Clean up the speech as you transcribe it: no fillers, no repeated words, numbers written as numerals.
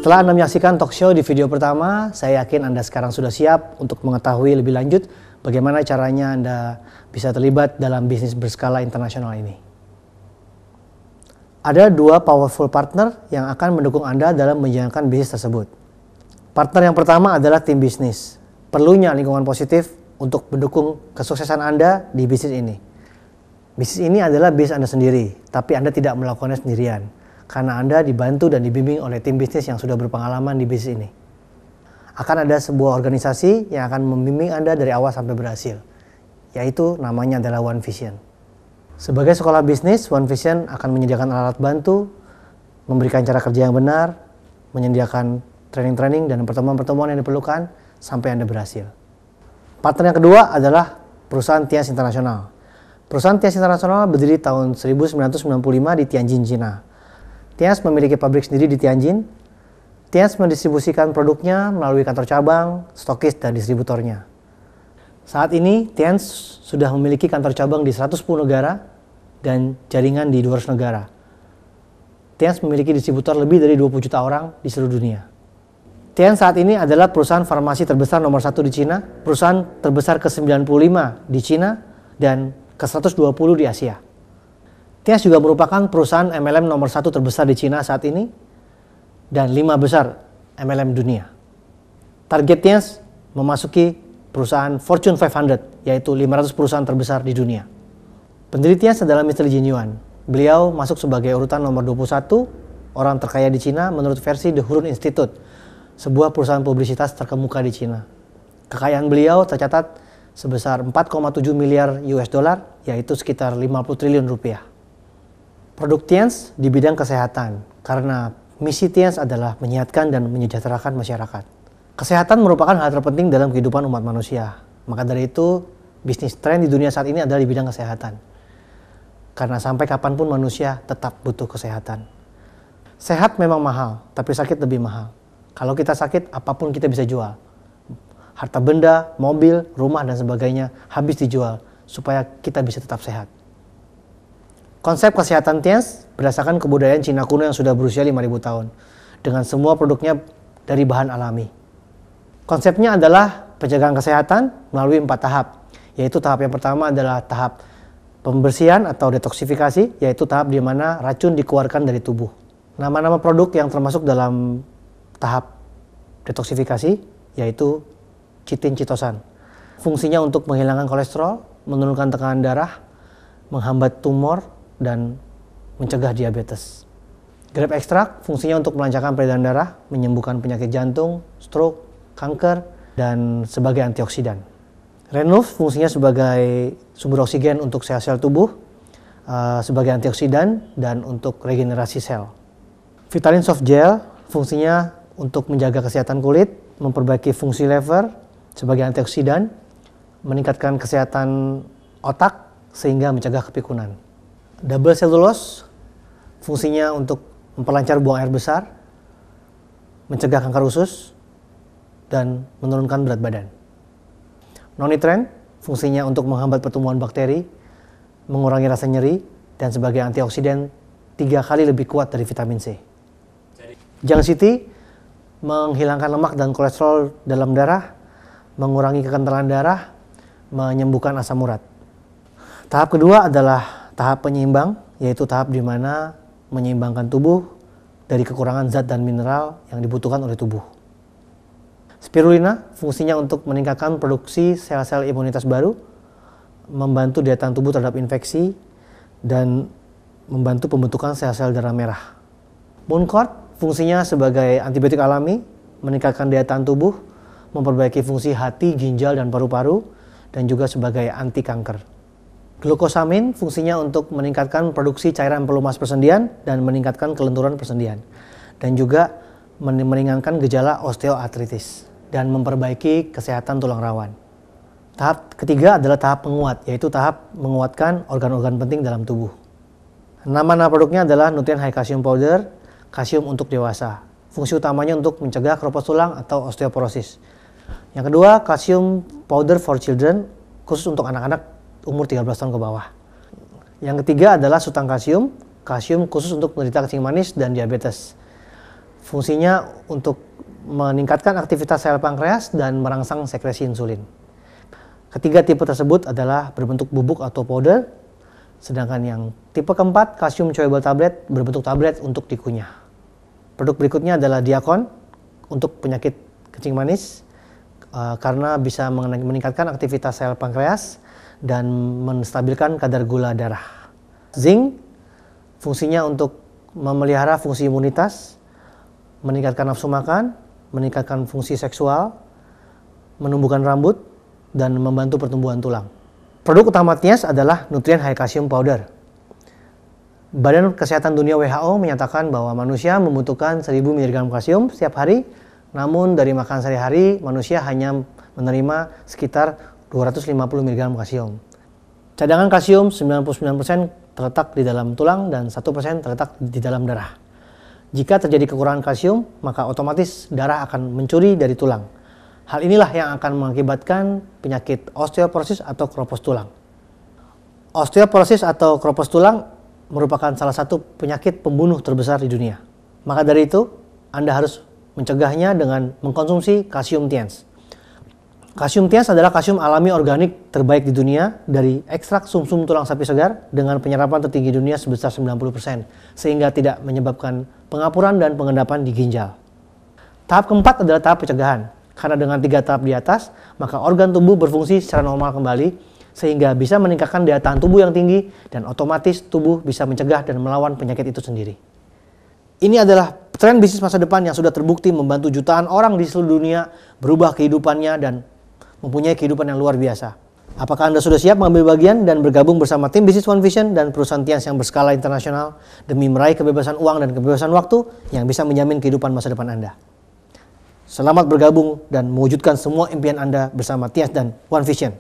Setelah Anda menyaksikan talk show di video pertama, saya yakin Anda sekarang sudah siap untuk mengetahui lebih lanjut bagaimana caranya Anda bisa terlibat dalam bisnis berskala internasional ini. Ada dua powerful partner yang akan mendukung Anda dalam menjalankan bisnis tersebut. Partner yang pertama adalah tim bisnis. Perlunya lingkungan positif untuk mendukung kesuksesan Anda di bisnis ini. Bisnis ini adalah bisnis Anda sendiri, tapi Anda tidak melakukannya sendirian. Karena Anda dibantu dan dibimbing oleh tim bisnis yang sudah berpengalaman di bisnis ini. Akan ada sebuah organisasi yang akan membimbing Anda dari awal sampai berhasil, yaitu namanya adalah One Vision. Sebagai sekolah bisnis, One Vision akan menyediakan alat bantu, memberikan cara kerja yang benar, menyediakan training-training dan pertemuan-pertemuan yang diperlukan sampai Anda berhasil. Partner yang kedua adalah perusahaan Tianz International. Perusahaan Tianz International berdiri tahun 1995 di Tianjin, China. Tianz memiliki pabrik sendiri di Tianjin. Tianz mendistribusikan produknya melalui kantor cabang, stokis, dan distributornya. Saat ini, Tianz sudah memiliki kantor cabang di 110 negara dan jaringan di 200 negara. Tianz memiliki distributor lebih dari 20 juta orang di seluruh dunia. Tianz saat ini adalah perusahaan farmasi terbesar nomor 1 di Cina, perusahaan terbesar ke-95 di Cina, dan ke-120 di Asia. Tianz juga merupakan perusahaan MLM nomor 1 terbesar di Cina saat ini dan 5 besar MLM dunia. Target Tianz memasuki perusahaan Fortune 500, yaitu 500 perusahaan terbesar di dunia. Pendiri Tianz adalah Mr. Jin Yuan. Beliau masuk sebagai urutan nomor 21 orang terkaya di Cina menurut versi The Hurun Institute, sebuah perusahaan publisitas terkemuka di Cina. Kekayaan beliau tercatat sebesar 4,7 miliar US dollar, yaitu sekitar 50 triliun rupiah. Produk Tianz di bidang kesehatan, karena misi Tianz adalah menyehatkan dan menyejahterakan masyarakat. Kesehatan merupakan hal terpenting dalam kehidupan umat manusia. Maka dari itu, bisnis tren di dunia saat ini adalah di bidang kesehatan. Karena sampai kapanpun manusia tetap butuh kesehatan. Sehat memang mahal, tapi sakit lebih mahal. Kalau kita sakit, apapun kita bisa jual. Harta benda, mobil, rumah, dan sebagainya habis dijual supaya kita bisa tetap sehat. Konsep kesehatan Tianz berdasarkan kebudayaan Cina kuno yang sudah berusia 5.000 tahun, dengan semua produknya dari bahan alami. Konsepnya adalah penjagaan kesehatan melalui 4 tahap, yaitu tahap yang pertama adalah tahap pembersihan atau detoksifikasi, yaitu tahap di mana racun dikeluarkan dari tubuh. Nama-nama produk yang termasuk dalam tahap detoksifikasi yaitu chitin chitosan. Fungsinya untuk menghilangkan kolesterol, menurunkan tekanan darah, menghambat tumor, dan mencegah diabetes. Grape extract fungsinya untuk melancarkan peredaran darah, menyembuhkan penyakit jantung, stroke, kanker, dan sebagai antioksidan. Renuf fungsinya sebagai sumber oksigen untuk sel-sel tubuh, sebagai antioksidan, dan untuk regenerasi sel. Vitamin Soft Gel fungsinya untuk menjaga kesehatan kulit, memperbaiki fungsi lever sebagai antioksidan, meningkatkan kesehatan otak sehingga mencegah kepikunan. Double Cellulose fungsinya untuk memperlancar buang air besar, mencegah kanker usus, dan menurunkan berat badan. Non-Nitren fungsinya untuk menghambat pertumbuhan bakteri, mengurangi rasa nyeri, dan sebagai antioksidan 3 kali lebih kuat dari vitamin C. Jiang City menghilangkan lemak dan kolesterol dalam darah, mengurangi kekentalan darah, menyembuhkan asam urat. Tahap kedua adalah tahap penyeimbang, yaitu tahap di mana menyeimbangkan tubuh dari kekurangan zat dan mineral yang dibutuhkan oleh tubuh. Spirulina fungsinya untuk meningkatkan produksi sel-sel imunitas baru, membantu daya tahan tubuh terhadap infeksi, dan membantu pembentukan sel-sel darah merah. Mooncort fungsinya sebagai antibiotik alami, meningkatkan daya tahan tubuh, memperbaiki fungsi hati, ginjal, dan paru-paru, dan juga sebagai anti kanker. Glukosamin fungsinya untuk meningkatkan produksi cairan pelumas persendian dan meningkatkan kelenturan persendian, dan juga meringankan gejala osteoartritis dan memperbaiki kesehatan tulang rawan. Tahap ketiga adalah tahap penguat, yaitu tahap menguatkan organ-organ penting dalam tubuh. Nama-nama produknya adalah Nutrien High Calcium Powder, kalsium untuk dewasa. Fungsi utamanya untuk mencegah keropos tulang atau osteoporosis. Yang kedua, Calcium Powder for Children, khusus untuk anak-anak umur 13 tahun ke bawah. Yang ketiga adalah Sultan Kalsium, kalsium khusus untuk penderita kencing manis dan diabetes. Fungsinya untuk meningkatkan aktivitas sel pankreas dan merangsang sekresi insulin. Ketiga tipe tersebut adalah berbentuk bubuk atau powder, sedangkan yang tipe keempat, kalsium chewable tablet, berbentuk tablet untuk dikunyah. Produk berikutnya adalah Diakon untuk penyakit kencing manis, karena bisa meningkatkan aktivitas sel pankreas dan menstabilkan kadar gula darah. Zinc fungsinya untuk memelihara fungsi imunitas, meningkatkan nafsu makan, meningkatkan fungsi seksual, menumbuhkan rambut, dan membantu pertumbuhan tulang. Produk utama Tiaz adalah Nutrien High Calcium Powder. Badan Kesehatan Dunia WHO menyatakan bahwa manusia membutuhkan 1000 mg kalsium setiap hari, namun dari makan sehari-hari manusia hanya menerima sekitar 250 mg kalsium. Cadangan kalsium 99% terletak di dalam tulang dan 1% terletak di dalam darah. Jika terjadi kekurangan kalsium, maka otomatis darah akan mencuri dari tulang. Hal inilah yang akan mengakibatkan penyakit osteoporosis atau keropos tulang. Osteoporosis atau keropos tulang merupakan salah satu penyakit pembunuh terbesar di dunia. Maka dari itu, Anda harus mencegahnya dengan mengkonsumsi kalsium Tiaz. Kalsium Tiaz adalah kalsium alami organik terbaik di dunia dari ekstrak sumsum tulang sapi segar dengan penyerapan tertinggi dunia sebesar 90%, sehingga tidak menyebabkan pengapuran dan pengendapan di ginjal. Tahap keempat adalah tahap pencegahan. Karena dengan 3 tahap di atas, maka organ tubuh berfungsi secara normal kembali, sehingga bisa meningkatkan daya tahan tubuh yang tinggi dan otomatis tubuh bisa mencegah dan melawan penyakit itu sendiri. Ini adalah tren bisnis masa depan yang sudah terbukti membantu jutaan orang di seluruh dunia berubah kehidupannya dan mempunyai kehidupan yang luar biasa. Apakah Anda sudah siap mengambil bagian dan bergabung bersama tim bisnis One Vision dan perusahaan Tiaz yang berskala internasional demi meraih kebebasan uang dan kebebasan waktu yang bisa menjamin kehidupan masa depan Anda? Selamat bergabung dan mewujudkan semua impian Anda bersama Tiaz dan One Vision.